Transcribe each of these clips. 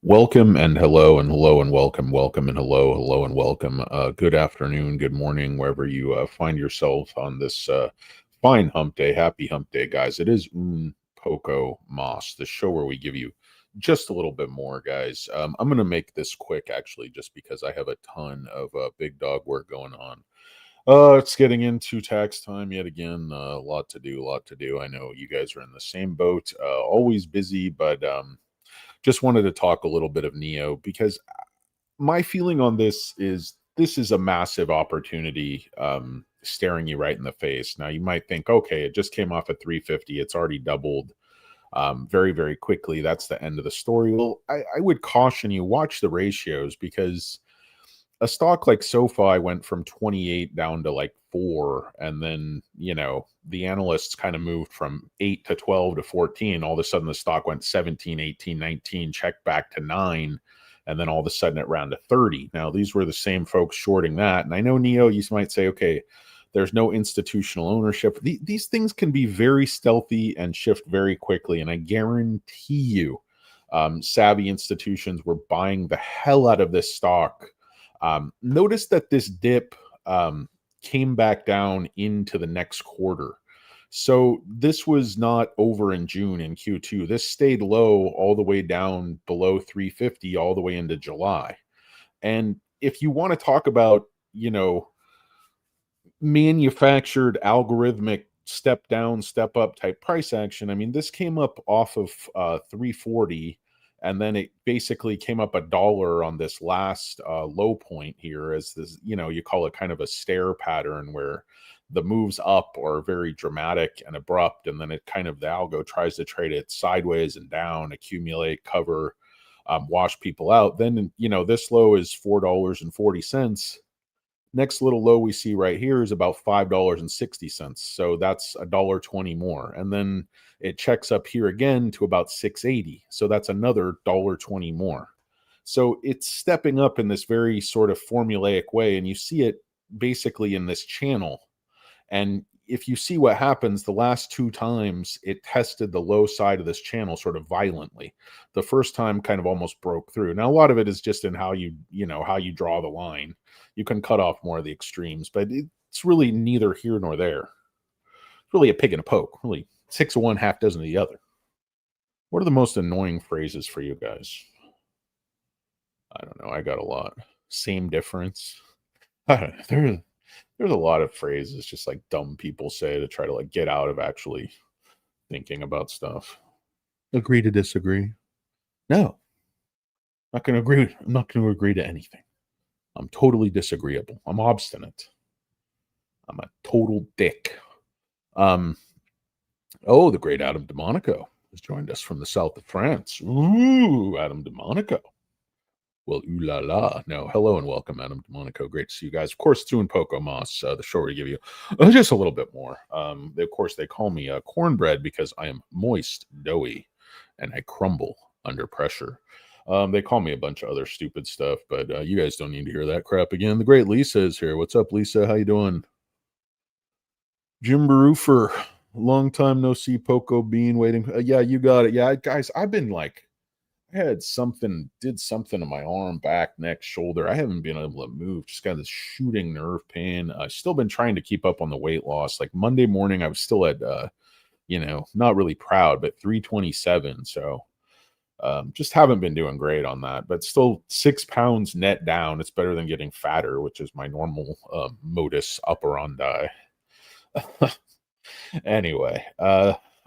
Welcome and hello and hello and welcome, welcome and hello and welcome. Good afternoon, good morning, wherever you find yourself on this fine hump day. Happy hump day, guys. It is Un Poco Mas, the show where we give you just a little bit more, guys. I'm going to make this quick, actually, just because I have a ton of big dog work going on. It's getting into tax time yet again. A lot to do, a lot to do. I know you guys are in the same boat, always busy, but just wanted to talk a little bit of Nio because my feeling on this is a massive opportunity staring you right in the face. Now you might think, okay, it just came off at 350, it's already doubled very, very quickly. That's the end of the story. Well, I would caution you, watch the ratios because a stock like SoFi went from 28 down to like 4, and then the analysts kind of moved from 8 to 12 to 14. All of a sudden the stock went 17, 18, 19, checked back to 9, and then all of a sudden it ran to 30. Now these were the same folks shorting that, and I know Nio, you might say, okay, there's no institutional ownership. These things can be very stealthy and shift very quickly, and I guarantee you savvy institutions were buying the hell out of this stock. Notice that this dip came back down into the next quarter. So this was not over in June in Q2. This stayed low all the way down below 350 all the way into July. And if you want to talk about, manufactured algorithmic step down, step up type price action, I mean, this came up off of 340, and then it basically came up $1 on this last low point here, as this, you call it kind of a stair pattern where the moves up are very dramatic and abrupt, and then it kind of, the algo tries to trade it sideways and down, accumulate, cover, wash people out. Then this low is $4.40. Next little low we see right here is about $5.60. So that's $1.20 more. And then it checks up here again to about $6.80. So that's another $1.20 more. So it's stepping up in this very sort of formulaic way. And you see it basically in this channel. And if you see what happens, the last two times it tested the low side of this channel sort of violently. The first time kind of almost broke through. Now, a lot of it is just in how how you draw the line. You can cut off more of the extremes, but it's really neither here nor there. It's really a pig and a poke. Really, 6 of one, half dozen of the other. What are the most annoying phrases for you guys? I don't know. I got a lot. Same difference. I don't know. There's a lot of phrases just like dumb people say to try to like get out of actually thinking about stuff. Agree to disagree. No. Not going to agree. I'm not going to agree to anything. I'm totally disagreeable. I'm obstinate. I'm a total dick. Oh, the great Adam DeMonico has joined us from the south of France. Ooh, Adam DeMonico. Well, ooh la la. No, hello and welcome, Adam DeMonico. Great to see you guys. Of course, Tu and Poco Moss, the show we give you just a little bit more. Of course, they call me cornbread because I am moist, doughy, and I crumble under pressure. They call me a bunch of other stupid stuff, but you guys don't need to hear that crap again. The great Lisa is here. What's up, Lisa? How you doing? Jim Barufer, long time no see. Poco Bean waiting. Yeah, you got it. Yeah, guys, I've been like, I had did something to my arm, back, neck, shoulder. I haven't been able to move. Just got this shooting nerve pain. I've still been trying to keep up on the weight loss. Like Monday morning, I was still at, not really proud, but 327. So just haven't been doing great on that, but still 6 pounds net down. It's better than getting fatter, which is my normal modus operandi. Anyway,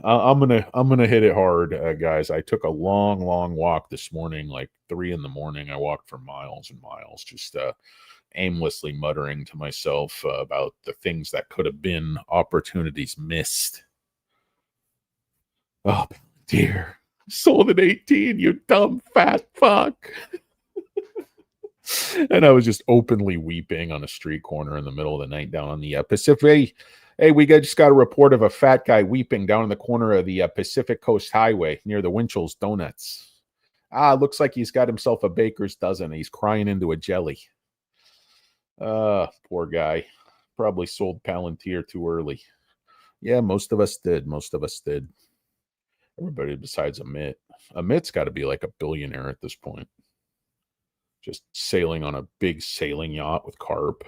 I'm gonna hit it hard, guys. I took a long walk this morning, like 3 in the morning. I walked for miles and miles, just aimlessly muttering to myself about the things that could have been, opportunities missed. Oh dear, sold at 18, you dumb fat fuck. And I was just openly weeping on a street corner in the middle of the night down on the Pacific. Hey, we just got a report of a fat guy weeping down in the corner of the Pacific Coast Highway near the Winchell's Donuts. Looks like he's got himself a baker's dozen. He's crying into a jelly. Poor guy. Probably sold Palantir too early. Yeah, most of us did. Most of us did. Everybody besides Amit. Amit's got to be like a billionaire at this point. Just sailing on a big sailing yacht with carp,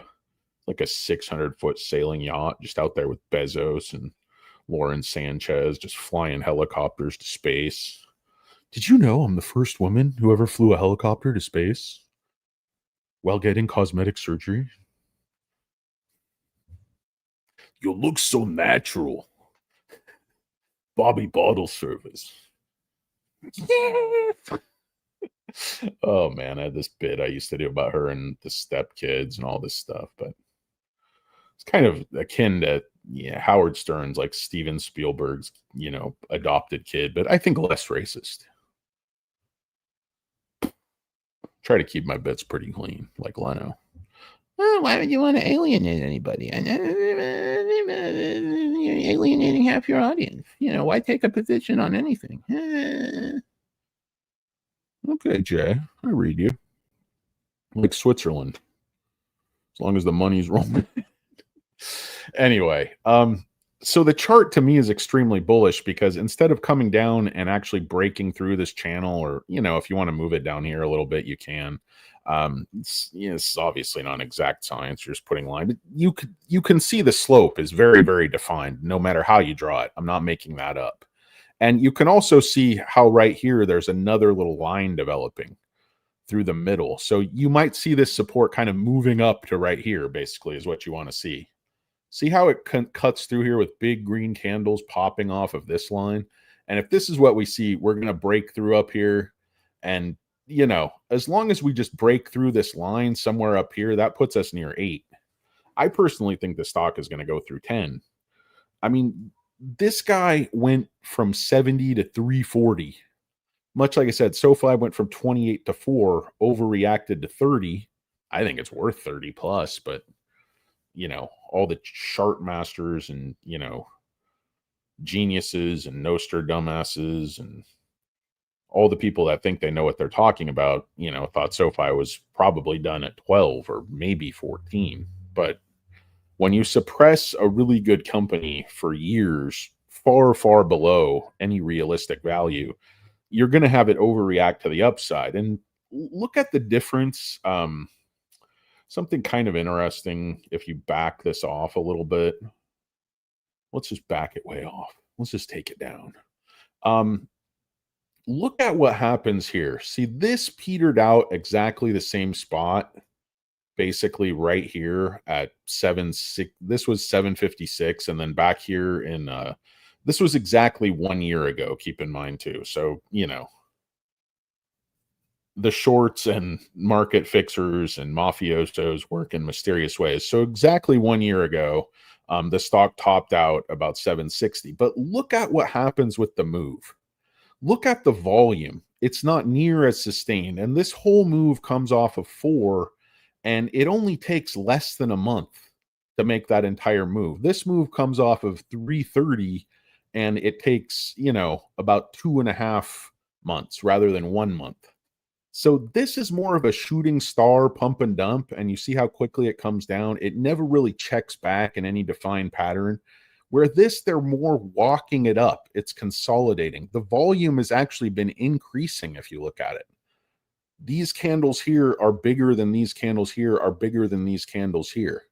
like a 600-foot sailing yacht, just out there with Bezos and Lauren Sanchez, just flying helicopters to space. Did you know I'm the first woman who ever flew a helicopter to space while getting cosmetic surgery? You look so natural. Bobby Bottle Service. Oh man, I had this bit I used to do about her and the stepkids and all this stuff, but it's kind of akin to Howard Stern's, like Steven Spielberg's, adopted kid, but I think less racist. Try to keep my bits pretty clean, like Leno. Oh, why would you want to alienate anybody? You're alienating half your audience. Why take a position on anything? Okay, Jay, I read you. Like Switzerland, as long as the money's rolling. Anyway, so the chart to me is extremely bullish because instead of coming down and actually breaking through this channel, or if you want to move it down here a little bit, you can. It's obviously not exact science. You're just putting line, but you can see the slope is very, very defined no matter how you draw it. I'm not making that up. And you can also see how right here there's another little line developing through the middle. So you might see this support kind of moving up to right here, basically, is what you want to see. See how it cuts through here with big green candles popping off of this line? And if this is what we see, we're going to break through up here. And, as long as we just break through this line somewhere up here, that puts us near 8. I personally think the stock is going to go through 10. I mean, this guy went from 70 to 340. Much like I said, SoFi went from 28 to 4, overreacted to 30. I think it's worth 30 plus, but all the chart masters and, geniuses and Nostr dumbasses and all the people that think they know what they're talking about, thought SoFi was probably done at 12 or maybe 14. But when you suppress a really good company for years, far, far below any realistic value, you're going to have it overreact to the upside. And look at the difference. Something kind of interesting, if you back this off a little bit. Let's just back it way off. Let's just take it down. Look at what happens here. See, this petered out exactly the same spot, basically right here at 7.6. This was 756, and then back here in this was exactly 1 year ago, keep in mind too. So, the shorts and market fixers and mafiosos work in mysterious ways. So exactly 1 year ago, the stock topped out about 760. But look at what happens with the move. Look at the volume. It's not near as sustained. And this whole move comes off of 4, and it only takes less than a month to make that entire move. This move comes off of 330, and it takes, about 2.5 months rather than 1 month. So this is more of a shooting star pump and dump, and you see how quickly it comes down. It never really checks back in any defined pattern. Where this, they're more walking it up. It's consolidating. The volume has actually been increasing if you look at it. These candles here are bigger than these candles here are bigger than these candles here.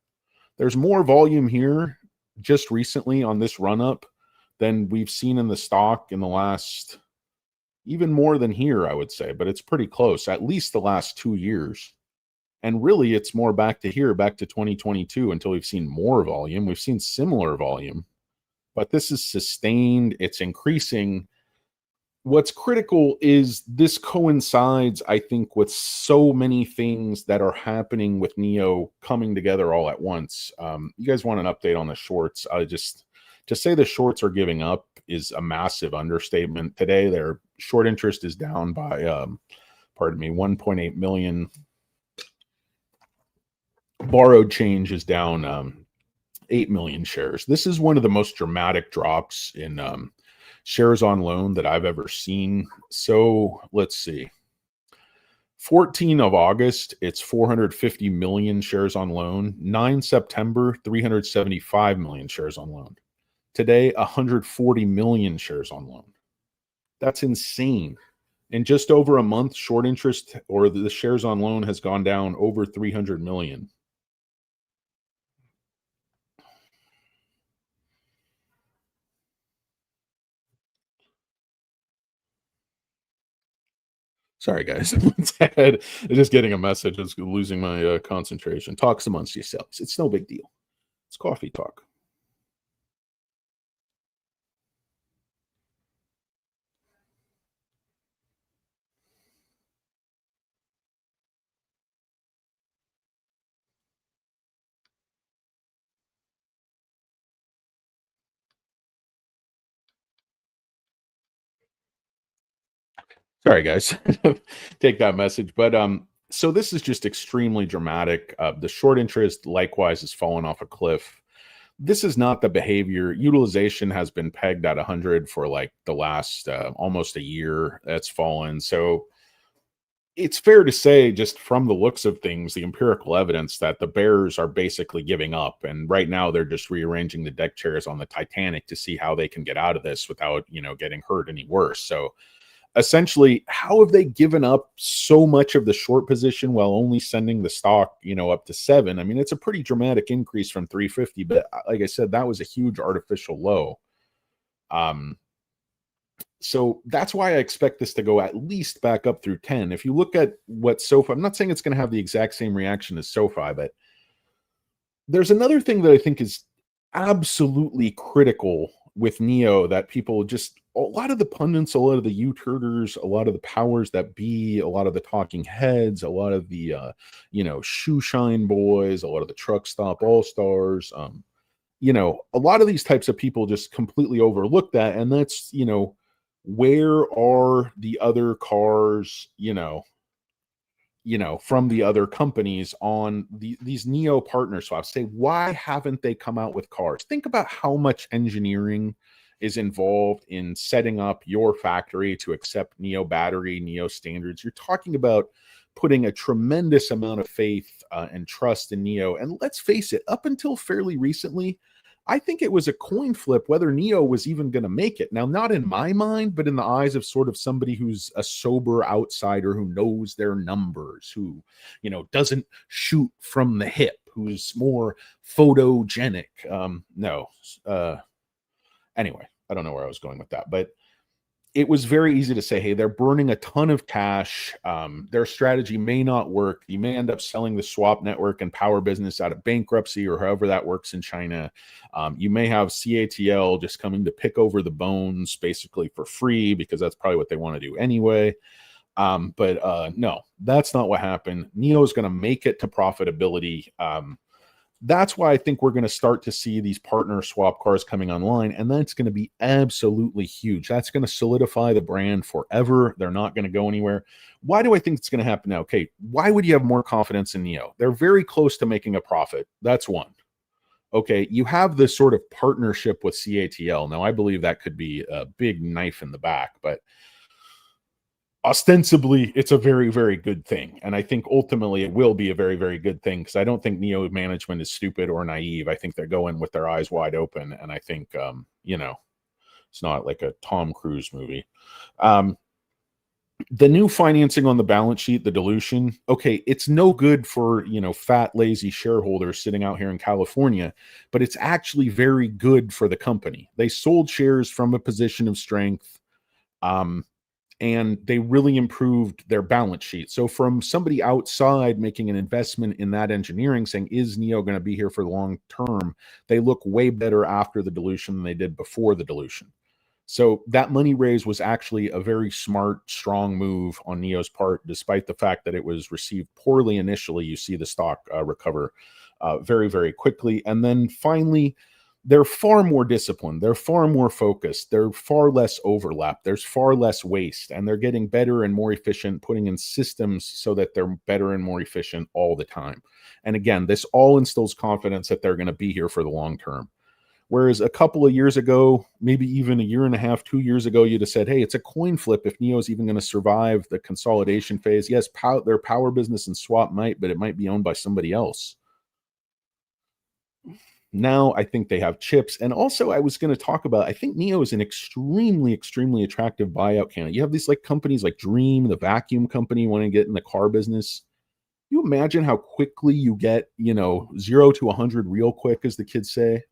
There's more volume here just recently on this run up than we've seen in the stock in the last, even more than here, I would say, but it's pretty close, at least the last 2 years. And really, it's more back to here, back to 2022, until we've seen more volume. We've seen similar volume, but this is sustained. It's increasing. What's critical is this coincides, I think, with so many things that are happening with Nio coming together all at once. You guys want an update on the shorts? To say the shorts are giving up is a massive understatement. Today, their short interest is down by, 1.8 million. Borrowed change is down 8 million shares. This is one of the most dramatic drops in shares on loan that I've ever seen. So let's see. 14 of August, it's 450 million shares on loan. 9 September, 375 million shares on loan. Today, 140 million shares on loan. That's insane. In just over a month, short interest or the shares on loan has gone down over 300 million. Sorry, guys. Just getting a message. It's losing my concentration. Talks amongst yourselves. It's no big deal. It's coffee talk. Sorry, guys. Take that message. But so this is just extremely dramatic. The short interest likewise has fallen off a cliff. This is not the behavior. Utilization has been pegged at 100 for like the last almost a year. That's fallen. So it's fair to say, just from the looks of things, the empirical evidence that the bears are basically giving up. And right now they're just rearranging the deck chairs on the Titanic to see how they can get out of this without, getting hurt any worse. So essentially, how have they given up so much of the short position while only sending the stock, up to 7? I mean, it's a pretty dramatic increase from 350, but like I said, that was a huge artificial low. So that's why I expect this to go at least back up through 10. If you look at what SoFi, I'm not saying it's going to have the exact same reaction as SoFi, but there's another thing that I think is absolutely critical with Nio that people just, a lot of the pundits, a lot of the YouTubers, a lot of the powers that be, a lot of the talking heads, a lot of the shoe shine boys, a lot of the truck stop all stars, a lot of these types of people just completely overlook that. And that's, where are the other cars, from the other companies on these Nio partner swaps? Say, why haven't they come out with cars? Think about how much engineering is involved in setting up your factory to accept Nio battery, Nio standards. You're talking about putting a tremendous amount of faith and trust in Nio. And let's face it, up until fairly recently, I think it was a coin flip whether Nio was even going to make it. Now, not in my mind, but in the eyes of sort of somebody who's a sober outsider who knows their numbers, who, doesn't shoot from the hip, who's more photogenic. Anyway, I don't know where I was going with that, but it was very easy to say, hey, they're burning a ton of cash. Their strategy may not work. You may end up selling the swap network and power business out of bankruptcy or however that works in China. You may have CATL just coming to pick over the bones basically for free because that's probably what they want to do anyway. But no, that's not what happened. Nio is going to make it to profitability. That's why I think we're going to start to see these partner swap cars coming online, and that's going to be absolutely huge. That's going to solidify the brand forever. They're not going to go anywhere. Why do I think it's going to happen now? Okay, why would you have more confidence in Nio? They're very close to making a profit. That's one. Okay, you have this sort of partnership with CATL. Now, I believe that could be a big knife in the back, but ostensibly it's a very, very good thing. And I think ultimately it will be a very, very good thing because I don't think Nio management is stupid or naive. I think they're going with their eyes wide open. And I think, it's not like a Tom Cruise movie. The new financing on the balance sheet, the dilution, okay, it's no good for, fat, lazy shareholders sitting out here in California, but it's actually very good for the company. They sold shares from a position of strength. And they really improved their balance sheet. So from somebody outside making an investment in that engineering, saying, is Nio going to be here for the long term? They look way better after the dilution than they did before the dilution. So that money raise was actually a very smart, strong move on Nio's part, despite the fact that it was received poorly initially. You see the stock recover very, very quickly. And then finally, they're far more disciplined. They're far more focused. They're far less overlap. There's far less waste, and they're getting better and more efficient, putting in systems so that they're better and more efficient all the time. And again, this all instills confidence that they're going to be here for the long term. Whereas a couple of years ago, maybe even a year and a half, 2 years ago, you'd have said, hey, it's a coin flip if Nio is even going to survive the consolidation phase. Yes, their power business and swap might, but it might be owned by somebody else. Now I think they have chips. And also, I was going to talk about, I think Nio is an extremely, extremely attractive buyout candidate. You have these like companies like Dream, the vacuum company, want to get in the car business. You imagine how quickly you get, 0 to 100 real quick, as the kids say,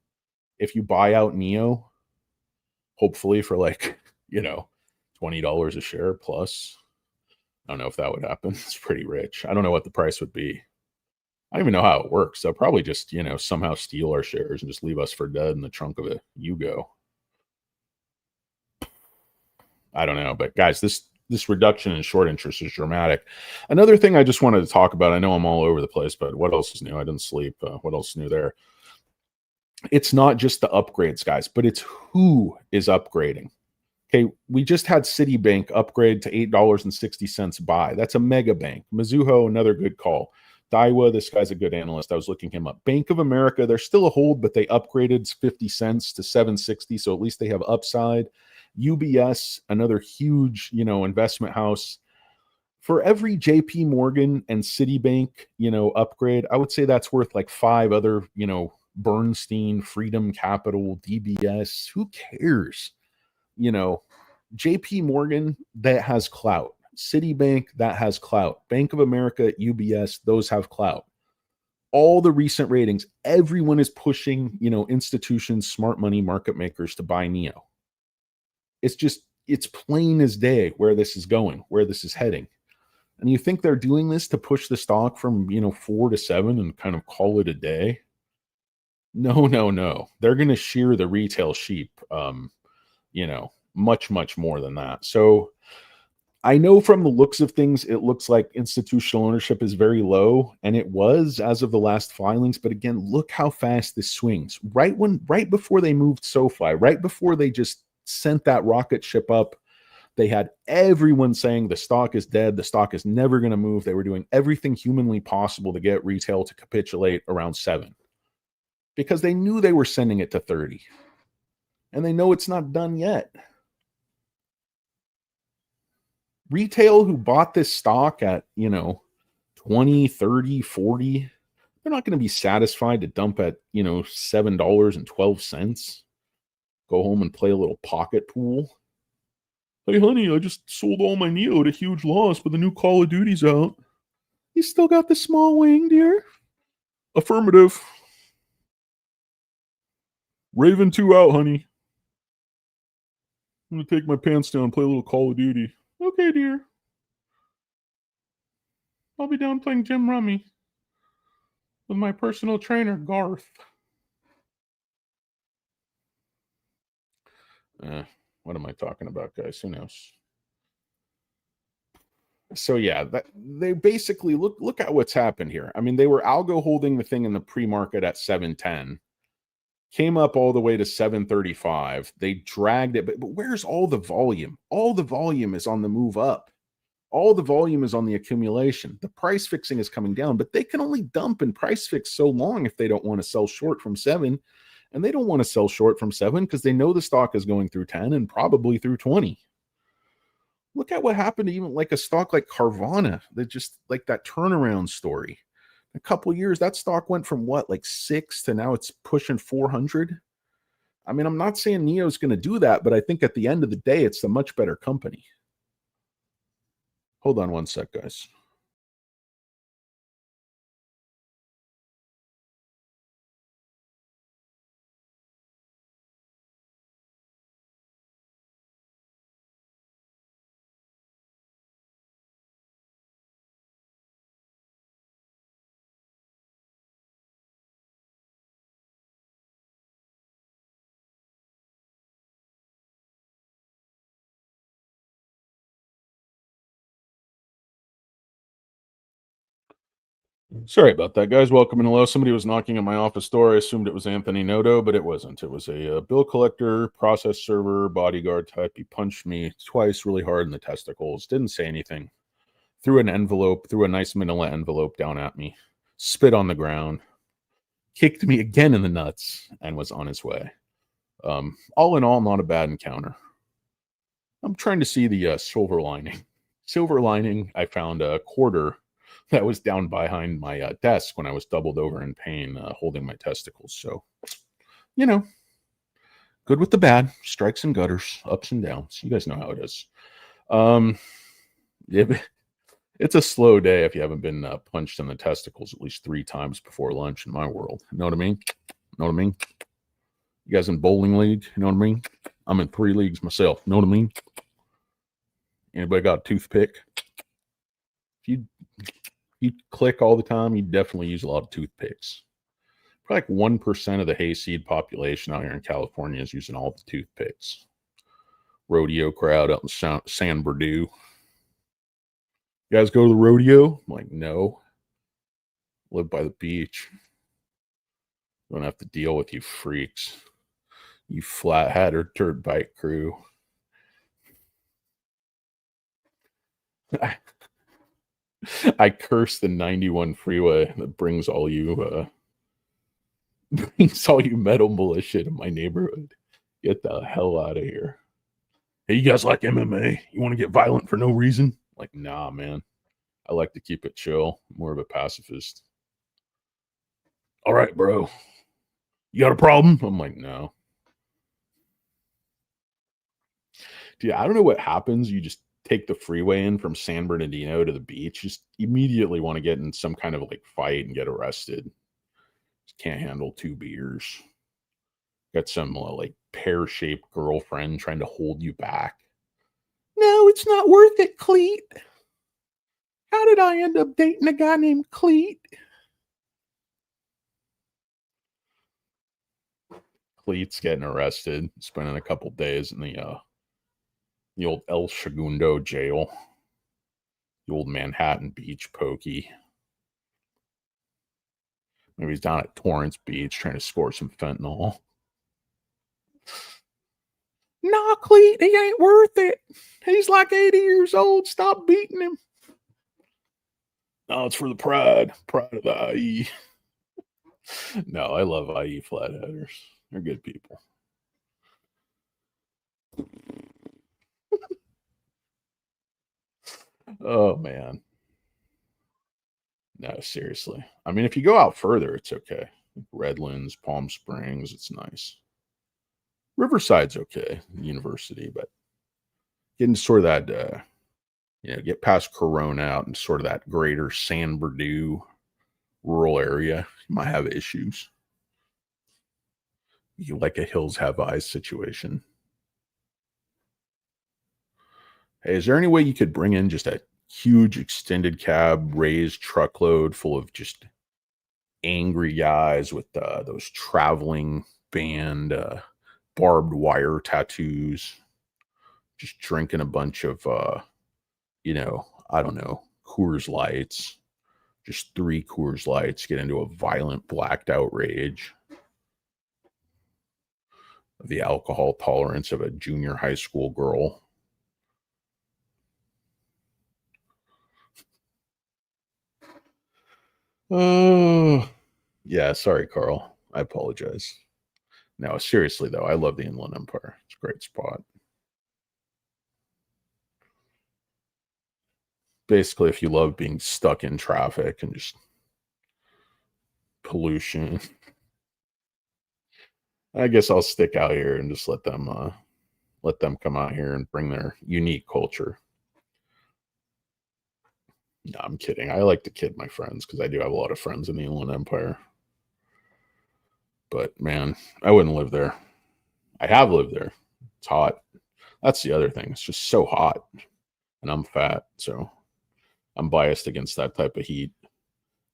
if you buy out Nio, hopefully for like, $20 a share plus. I don't know if that would happen. It's pretty rich. I don't know what the price would be. I don't even know how it works. They'll probably just, somehow steal our shares and just leave us for dead in the trunk of a Yugo. I don't know. But guys, this reduction in short interest is dramatic. Another thing I just wanted to talk about, I know I'm all over the place, but what else is new? I didn't sleep. What else is new there? It's not just the upgrades, guys, but it's who is upgrading. Okay, we just had Citibank upgrade to $8.60 buy. That's a mega bank. Mizuho, another good call. Daiwa, this guy's a good analyst. I was looking him up. Bank of America, they're still a hold, but they upgraded 50 cents to 760, so at least they have upside. UBS, another huge, investment house. For every JP Morgan and Citibank, upgrade, I would say that's worth like 5 other, Bernstein, Freedom Capital, DBS. Who cares? JP Morgan, that has clout. Citibank, that has clout. Bank of America, UBS, those have clout. All the recent ratings, everyone is pushing, institutions, smart money, market makers to buy Nio. It's plain as day where this is going, where this is heading. And you think they're doing this to push the stock from, 4 to 7 and kind of call it a day? No. They're going to shear the retail sheep, much, much more than that. So I know from the looks of things, it looks like institutional ownership is very low, and it was as of the last filings. But again, look how fast this swings. Right before they moved SoFi, right before they just sent that rocket ship up, they had everyone saying the stock is dead. The stock is never going to move. They were doing everything humanly possible to get retail to capitulate around 7 because they knew they were sending it to 30, and they know it's not done yet. Retail who bought this stock at, 20, 30, 40, they're not going to be satisfied to dump at, $7.12. Go home and play a little pocket pool. Hey, honey, I just sold all my Nio at a huge loss, but the new Call of Duty's out. You still got the small wing, dear? Affirmative. Raven 2 out, honey. I'm going to take my pants down and play a little Call of Duty. Okay, dear. I'll be down playing Jim Rummy with my personal trainer, Garth. What am I talking about, guys? Who knows? So yeah, they basically look at what's happened here. I mean, they were algo holding the thing in the pre-market at 710, came up all the way to 735. They dragged it, but where's all the volume? All the volume is on the move up. All the volume is on the accumulation. The price fixing is coming down, but they can only dump and price fix so long if they don't want to sell short from 7. And they don't want to sell short from 7 because they know the stock is going through 10 and probably through 20. Look at what happened to even like a stock like Carvana. That just like that turnaround story. A couple years, that stock went from what, like 6 to now it's pushing 400. I mean, I'm not saying Nio's going to do that, but I think at the end of the day, it's a much better company. Hold on one sec, guys. Sorry about that, guys. Welcome and hello. Somebody was knocking at my office door. I assumed it was Anthony Noto, but it wasn't. It was a bill collector, process server, bodyguard type. He punched me twice really hard in the testicles. Didn't say anything. Threw a nice manila envelope down at me. Spit on the ground. Kicked me again in the nuts and was on his way. All in all, not a bad encounter. I'm trying to see the silver lining. Silver lining, I found a quarter that was down behind my desk when I was doubled over in pain, holding my testicles. So, you know, good with the bad, strikes and gutters, ups and downs. You guys know how it is. Yeah, it's a slow day if you haven't been punched in the testicles at least 3 times before lunch in my world. You know what I mean? Know what I mean? You guys in bowling league? You know what I mean? I'm in 3 leagues myself. Know what I mean? Anybody got a toothpick? If you click all the time, you definitely use a lot of toothpicks. Probably like 1% of the hayseed population out here in California is using all the toothpicks. Rodeo crowd out in San Bernardino. You guys go to the rodeo? I'm like, no. Live by the beach. Don't have to deal with you freaks. You flat hat or dirt bike crew. I curse the 91 freeway that brings all you metal militia to my neighborhood. Get the hell out of here. Hey, you guys like MMA? You want to get violent for no reason? Like, nah, man. I like to keep it chill. I'm more of a pacifist. All right, bro. You got a problem? I'm like, no. Dude, I don't know what happens. You just take the freeway in from San Bernardino to the beach. Just immediately want to get in some kind of like fight and get arrested. Just can't handle 2 beers. Got some like pear-shaped girlfriend trying to hold you back. No, it's not worth it, Cleet. How did I end up dating a guy named Cleet? Cleet's getting arrested, spending a couple days in the old El Segundo jail, the old Manhattan Beach pokey. Maybe he's down at Torrance Beach trying to score some fentanyl. Nah, Cleet, he ain't worth it. He's like 80 years old. Stop beating him. No, it's for the pride of the IE. No, I love IE flatheaders. They're good people. Oh, man. No, seriously. I mean, if you go out further, it's okay. Redlands, Palm Springs, it's nice. Riverside's okay, university, but getting sort of that, get past Corona out and sort of that greater San Bernardino rural area, you might have issues. You like a hills have eyes situation. Hey, is there any way you could bring in just a huge extended cab raised truckload full of just angry guys with those traveling band barbed wire tattoos, just drinking a bunch of I don't know, Coors Lights, just 3 Coors Lights, get into a violent blacked out rage. The alcohol tolerance of a junior high school girl. Oh, yeah. Sorry, Carl. I apologize. No, seriously, though, I love the Inland Empire. It's a great spot. Basically, if you love being stuck in traffic and just pollution, I guess I'll stick out here and just let them come out here and bring their unique culture. No, I'm kidding. I like to kid my friends because I do have a lot of friends in the Inland Empire. But man, I wouldn't live there. I have lived there. It's hot. That's the other thing. It's just so hot. And I'm fat, so I'm biased against that type of heat.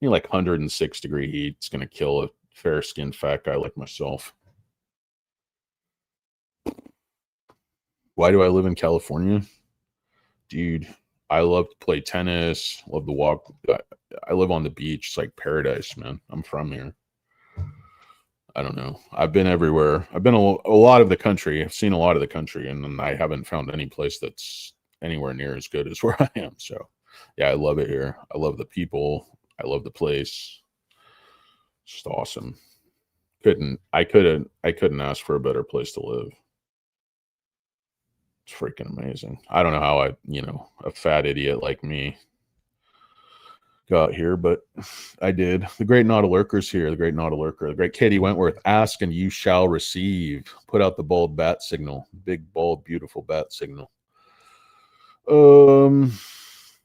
Like 106-degree heat is going to kill a fair-skinned fat guy like myself. Why do I live in California? Dude, I love to play tennis, love to walk. I live on the beach. It's like paradise, man. I'm from here. I don't know. I've been everywhere. I've been a lot of the country. I've seen a lot of the country, and I haven't found any place that's anywhere near as good as where I am. So, yeah, I love it here. I love the people. I love the place. It's just awesome. I couldn't ask for a better place to live. It's freaking amazing. I don't know how a fat idiot like me got here, but I did. The great not a lurker's here. The great not a lurker. The great Katie Wentworth. Ask and you shall receive. Put out the bold bat signal. Big, bold, beautiful bat signal.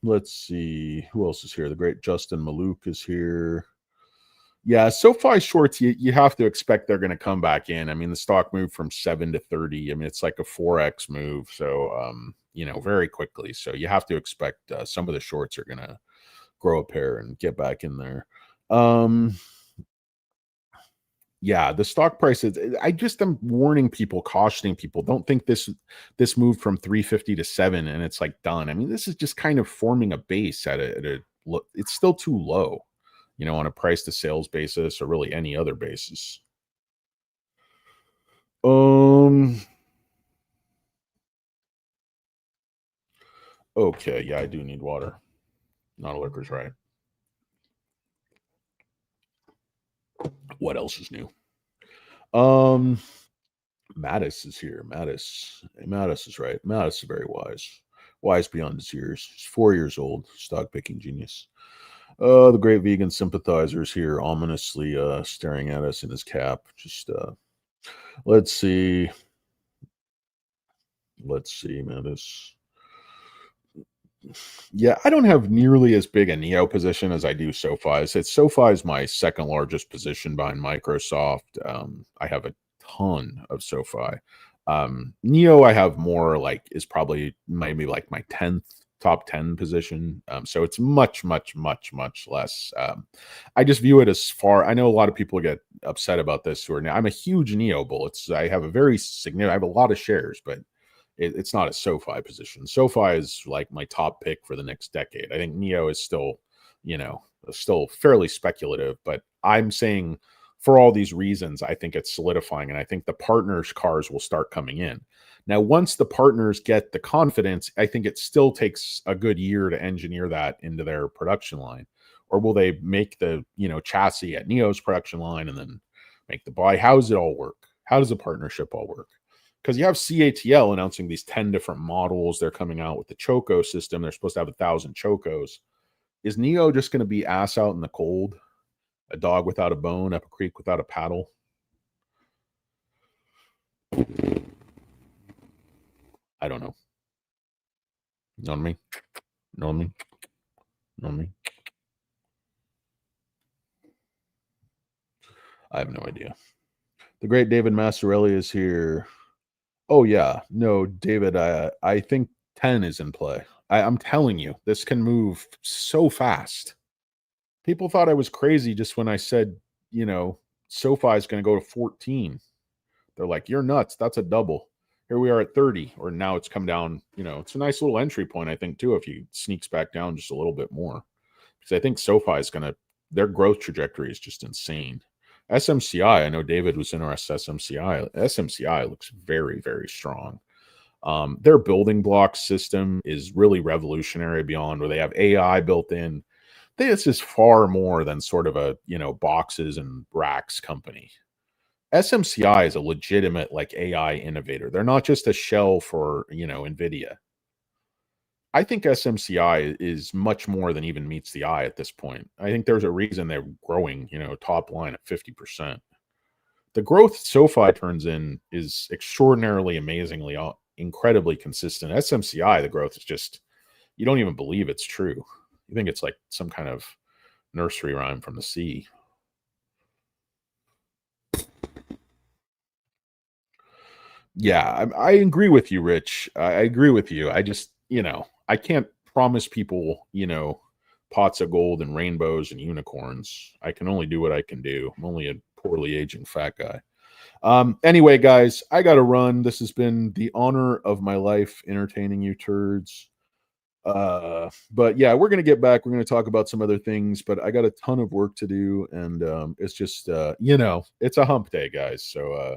Let's see. Who else is here? The great Justin Maluk is here. Yeah, SoFi shorts, you have to expect they're going to come back in. I mean, the stock moved from 7 to 30. I mean, it's like a 4x move. So, very quickly. So you have to expect some of the shorts are going to grow a pair and get back in there. Yeah, the stock prices. I just am warning people, cautioning people. Don't think this moved from 350 to 7 and it's like done. I mean, this is just kind of forming a base at a it's still too low, on a price to sales basis or really any other basis. Okay, yeah, I do need water. Not a lurker's right. What else is new? Mattis is here. Mattis is right. Mattis is very wise beyond his years. He's 4 years old, stock picking genius. The great vegan sympathizer is here, ominously staring at us in his cap. Just let's see, Mattis. Yeah, I don't have nearly as big a Nio position as I do SoFi. SoFi is my second largest position behind Microsoft. I have a ton of SoFi. Nio, I have more, like, is probably maybe like my 10th top 10 position. So it's much, much, much, much less. I just view it as far. I know a lot of people get upset about this who are now. I'm a huge Nio bull. I have a very significant, I have a lot of shares, but it's not a SoFi position. SoFi is like my top pick for the next decade. I think Nio is still, still fairly speculative, but I'm saying for all these reasons, I think it's solidifying, and I think the partners' cars will start coming in. Now, once the partners get the confidence, I think it still takes a good year to engineer that into their production line. Or will they make the, chassis at Nio's production line and then make the buy? How does it all work? How does a partnership all work? Because you have CATL announcing these 10 different models. They're coming out with the Choco system. They're supposed to have 1,000 Chocos. Is Nio just going to be ass out in the cold? A dog without a bone up a creek without a paddle? I don't know. Know what I mean? Know what I mean? Know what I mean? I have no idea. The great David Massarelli is here. Oh, yeah. No, David, I think 10 is in play. I'm telling you, this can move so fast. People thought I was crazy just when I said, SoFi is going to go to 14. They're like, you're nuts. That's a double. Here we are at 30, or now it's come down. It's a nice little entry point, I think, too, if you sneaks back down just a little bit more. Because I think SoFi is their growth trajectory is just insane. SMCI, I know David was interested in SMCI. SMCI looks very, very strong. Their building block system is really revolutionary beyond where they have AI built in. I think it's just far more than sort of a, boxes and racks company. SMCI is a legitimate like AI innovator. They're not just a shell for, NVIDIA. I think SMCI is much more than even meets the eye at this point. I think there's a reason they're growing, top line at 50%. The growth SoFi turns in is extraordinarily, amazingly, incredibly consistent. SMCI, the growth is just, you don't even believe it's true. You think it's like some kind of nursery rhyme from the sea. Yeah, I agree with you, Rich. I agree with you. I just, I can't promise people, pots of gold and rainbows and unicorns. I can only do what I can do. I'm only a poorly aging fat guy. Anyway, guys, I got to run. This has been the honor of my life entertaining you turds. But yeah, we're going to get back. We're going to talk about some other things, but I got a ton of work to do. And it's just, it's a hump day, guys. So,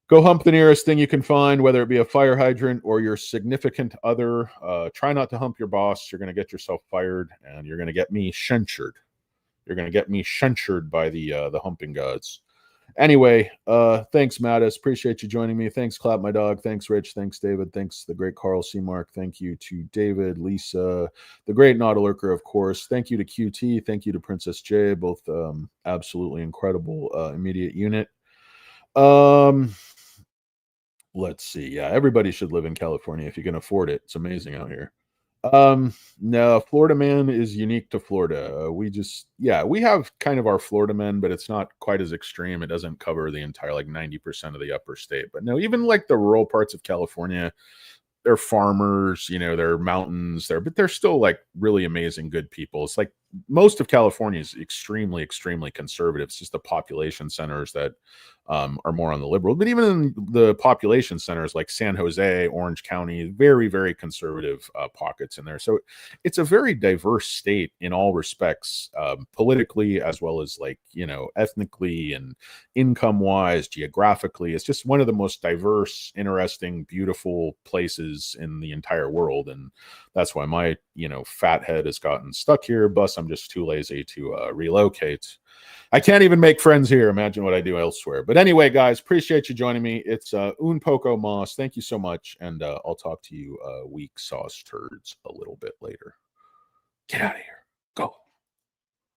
go hump the nearest thing you can find, whether it be a fire hydrant or your significant other. Try not to hump your boss. You're going to get yourself fired, and you're going to get me censured. You're going to get me censured by the humping gods. Anyway, thanks, Mattis. Appreciate you joining me. Thanks, Clap My Dog. Thanks, Rich. Thanks, David. Thanks, the great Carl Seamark. Thank you to David, Lisa, the great Nautilurker, of course. Thank you to QT. Thank you to Princess J, both absolutely incredible immediate unit. Let's see. Yeah, everybody should live in California if you can afford it. It's amazing out here. No, Florida man is unique to Florida. We just, yeah, we have kind of our Florida men, but it's not quite as extreme. It doesn't cover the entire like 90% of the upper state. But no, even like the rural parts of California, they're farmers, you know, they're mountains there, but they're still like really amazing, good people. It's like most of California is extremely, extremely conservative. It's just the population centers that are more on the liberal. But even in the population centers like San Jose, Orange County, very, very conservative pockets in there. So it's a very diverse state in all respects, politically as well as like, you know, ethnically and income wise, geographically. It's just one of the most diverse, interesting, beautiful places in the entire world. And that's why my, you know, fat head has gotten stuck here. Plus, I'm just too lazy to relocate. I can't even make friends here. Imagine what I do elsewhere. But anyway, guys, appreciate you joining me. It's un poco mas. Thank you so much. And I'll talk to you weak sauce turds a little bit later. Get out of here. Go.